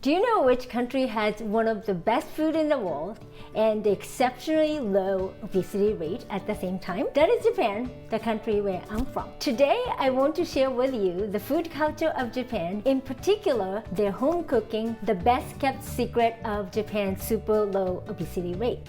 Do you know which country has one of the best food in the world and the exceptionally low obesity rate at the same time? That is Japan, the country where I'm from. Today, I want to share with you the food culture of Japan, in particular, their home cooking, the best kept secret of Japan's super low obesity rate.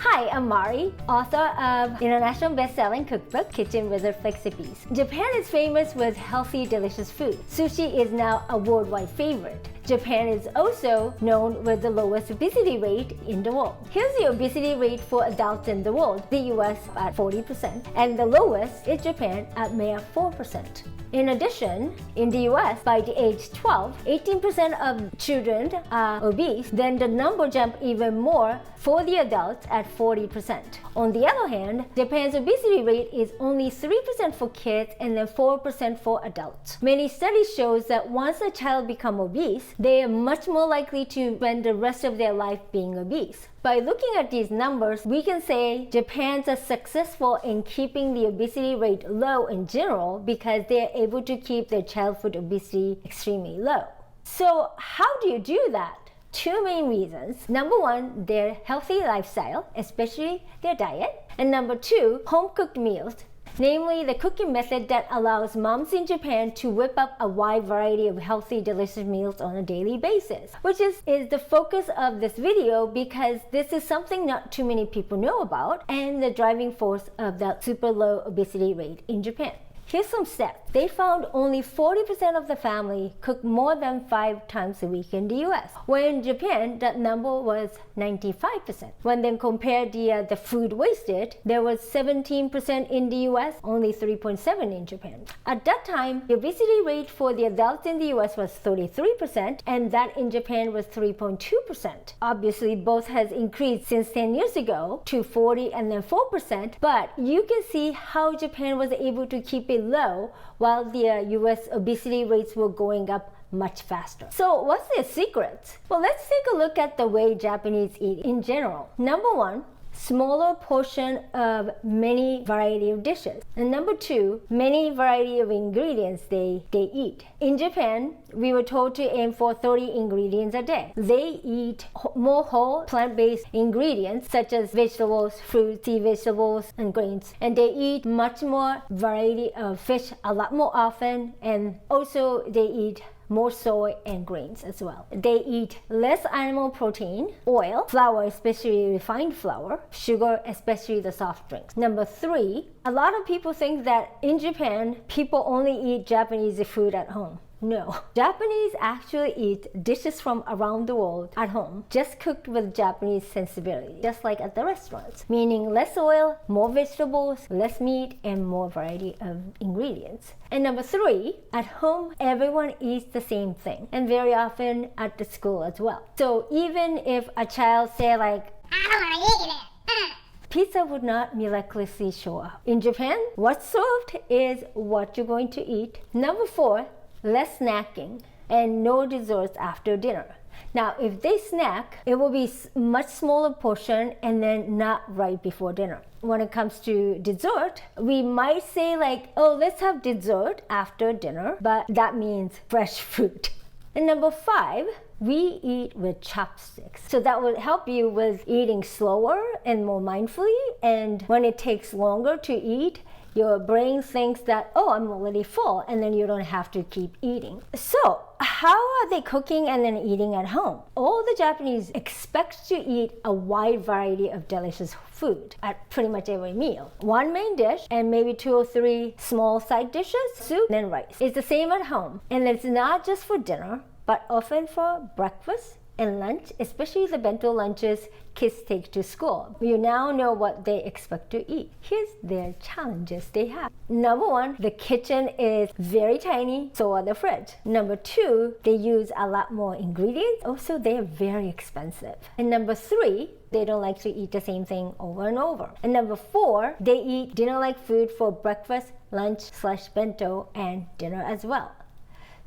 Hi, I'm Mari, author of international best-selling cookbook, Kitchen with Recipes. Japan is famous with healthy, delicious food. Sushi is now a worldwide favorite. Japan is also known with the lowest obesity rate in the world. Here's the obesity rate for adults in the world. The US at 40%, and the lowest is Japan at mere 4%. In addition, in the US, by the age 12, 18% of children are obese. Then the number jumped even more for the adults at 40%. On the other hand, Japan's obesity rate is only 3% for kids and then 4% for adults. Many studies show that once a child becomes obese, they are much more likely to spend the rest of their life being obese. By looking at these numbers, we can say Japan's are successful in keeping the obesity rate low in general because they are able to keep their childhood obesity extremely low. So how do you do that? Two main reasons. Number one, their healthy lifestyle, especially their diet. And number two, home-cooked meals. Namely, the cooking method that allows moms in Japan to whip up a wide variety of healthy, delicious meals on a daily basis, which is the focus of this video because this is something not too many people know about and the driving force of the super low obesity rate in Japan. Here's some stats. They found only 40% of the family cook more than 5 times a week in the US, where in Japan that number was 95%. When then compared the food wasted, there was 17% in the US, only 3.7% in Japan. At that time, the obesity rate for the adults in the US was 33%, and that in Japan was 3.2%. Obviously, both has increased since 10 years ago to 40 and then 4%, but you can see how Japan was able to keep it low while the US obesity rates were going up much faster. So what's their secrets? Well, let's take a look at the way Japanese eat in general. Number one, smaller portion of many variety of dishes. And number two, many variety of ingredients they eat. In Japan, we were told to aim for 30 ingredients a day. They eat more whole plant-based ingredients such as vegetables, fruits, sea vegetables, and grains. And they eat much more variety of fish a lot more often, and also they eat more soy and grains as well. They eat less animal protein, oil, flour, especially refined flour, sugar, especially the soft drinks. Number three, a lot of people think that in Japan, people only eat Japanese food at home. No. Japanese actually eat dishes from around the world at home, just cooked with Japanese sensibility, just like at the restaurants, meaning less oil, more vegetables, less meat, and more variety of ingredients. And number three, at home, everyone eats the same thing, and very often at the school as well. So even if a child say like, I don't want to eat it, pizza would not miraculously show up. In Japan, what's served is what you're going to eat. Number four, less snacking and no desserts after dinner. Now, if they snack, it will be much smaller portion and then not right before dinner. When it comes to dessert, we might say like, oh, let's have dessert after dinner, but that means fresh fruit. And number five, we eat with chopsticks. So that will help you with eating slower and more mindfully. And when it takes longer to eat, your brain thinks that, oh, I'm already full, and then you don't have to keep eating. So how are they cooking and then eating at home? All the Japanese expect to eat a wide variety of delicious food at pretty much every meal. One main dish and maybe 2 or 3 small side dishes, soup, then rice. It's the same at home. And it's not just for dinner, but often for breakfast and lunch, especially the bento lunches kids take to school. You now know what they expect to eat. Here's their challenges they have. Number one, the kitchen is very tiny, so are the fridge. Number two, they use a lot more ingredients. Also, they're very expensive. And number three, they don't like to eat the same thing over and over. And number four, they eat dinner-like food for breakfast, lunch / bento, and dinner as well.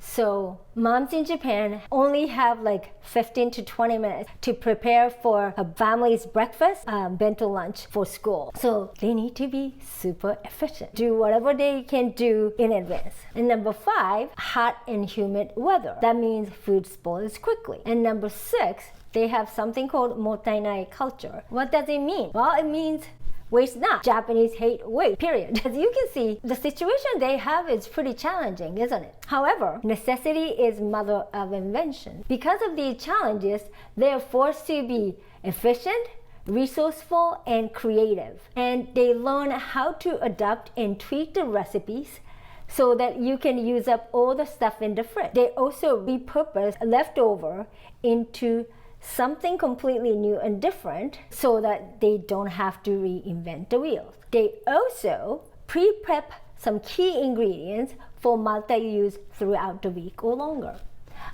So moms in Japan only have like 15 to 20 minutes to prepare for a family's breakfast, bento lunch for school. So they need to be super efficient. Do whatever they can do in advance. And number 5, hot and humid weather. That means food spoils quickly. And number 6, they have something called mottainai culture. What does it mean? Well, it means waste not. Japanese hate waste, period. As you can see, the situation they have is pretty challenging, isn't it? However, necessity is mother of invention. Because of these challenges, they are forced to be efficient, resourceful, and creative. And they learn how to adapt and tweak the recipes so that you can use up all the stuff in the fridge. They also repurpose leftover into something completely new and different so that they don't have to reinvent the wheel. They also pre-prep some key ingredients for multi-use throughout the week or longer.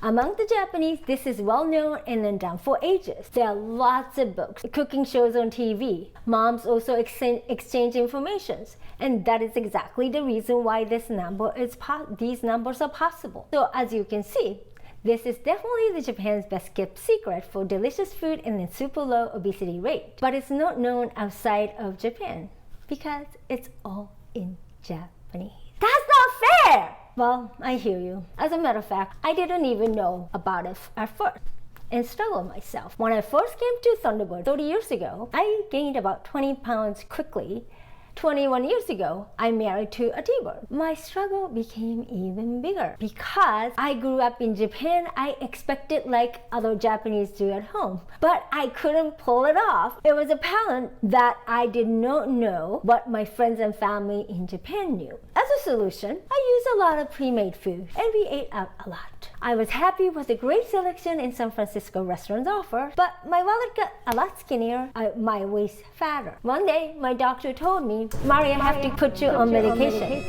Among the Japanese, this is well known and done for ages. There are lots of books, cooking shows on TV. Moms also exchange information, and that is exactly the reason why these numbers are possible. So as you can see, this is definitely the Japan's best kept secret for delicious food and a super low obesity rate. But it's not known outside of Japan because it's all in Japanese. That's not fair! Well, I hear you. As a matter of fact, I didn't even know about it at first and struggled myself. When I first came to Thunderbird 30 years ago, I gained about 20 pounds quickly. 21 years ago, I married to a T-bird. My struggle became even bigger because I grew up in Japan. I expected like other Japanese do at home, but I couldn't pull it off. It was apparent that I did not know what my friends and family in Japan knew. As a solution, I used a lot of pre-made food and we ate out a lot. I was happy with the great selection in San Francisco restaurants offer, but my wallet got a lot skinnier, my waist fatter. One day, my doctor told me, Maria, I have to put you on medication.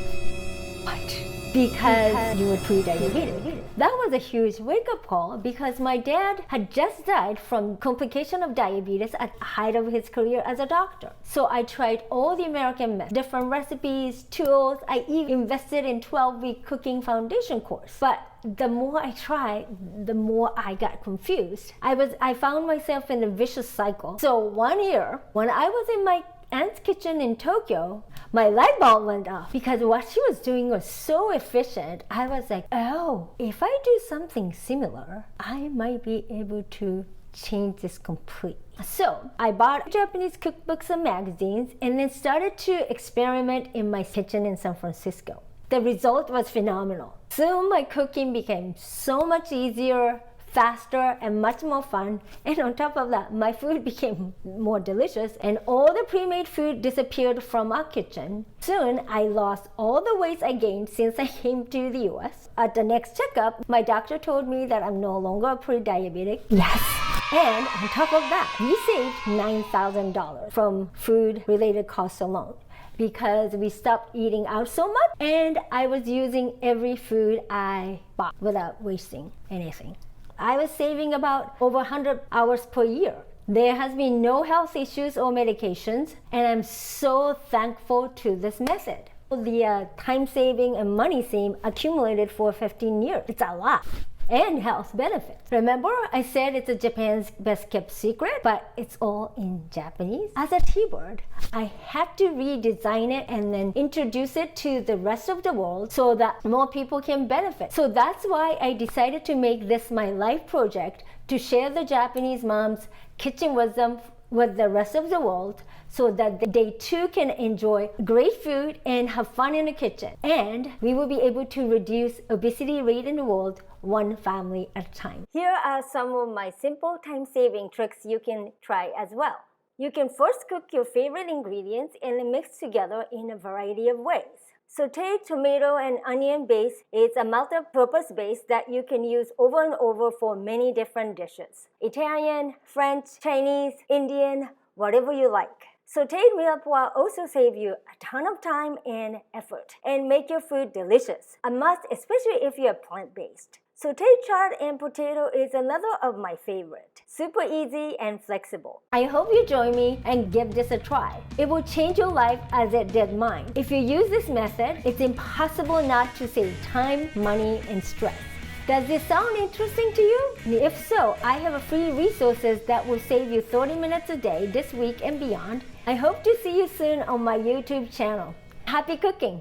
What? Because you were pre-diabetic. That was a huge wake-up call because my dad had just died from complication of diabetes at the height of his career as a doctor. So I tried all the American methods, different recipes, tools. I even invested in 12-week cooking foundation course. But the more I tried, the more I got confused. I found myself in a vicious cycle. So one year, when I was in my aunt's kitchen in Tokyo, my light bulb went off because what she was doing was so efficient. I was like, oh, if I do something similar, I might be able to change this completely. So I bought Japanese cookbooks and magazines and then started to experiment in my kitchen in San Francisco. The result was phenomenal. Soon my cooking became so much easier, faster, and much more fun. And on top of that, my food became more delicious and all the pre-made food disappeared from our kitchen. Soon, I lost all the weight I gained since I came to the US. At the next checkup, my doctor told me that I'm no longer pre-diabetic. Yes! And on top of that, we saved $9,000 from food-related costs alone, because we stopped eating out so much and I was using every food I bought without wasting anything. I was saving about over 100 hours per year. There has been no health issues or medications, and I'm so thankful to this method. The time saving and money saving accumulated for 15 years. It's a lot. And health benefits. Remember, I said it's Japan's best kept secret, but it's all in Japanese. As a T-bird, I had to redesign it and then introduce it to the rest of the world so that more people can benefit. So that's why I decided to make this my life project, to share the Japanese mom's kitchen wisdom with the rest of the world so that they too can enjoy great food and have fun in the kitchen. And we will be able to reduce obesity rate in the world one family at a time. Here are some of my simple time-saving tricks you can try as well. You can first cook your favorite ingredients and then mix together in a variety of ways. Sauteed tomato and onion base is a multi-purpose base that you can use over and over for many different dishes. Italian, French, Chinese, Indian, whatever you like. Sauteed mirepoix also save you a ton of time and effort and make your food delicious. A must, especially if you're plant-based. Sauteed chard and potato is another of my favorite. Super easy and flexible. I hope you join me and give this a try. It will change your life as it did mine. If you use this method, it's impossible not to save time, money, and stress. Does this sound interesting to you? If so, I have free resources that will save you 30 minutes a day this week and beyond. I hope to see you soon on my YouTube channel. Happy cooking!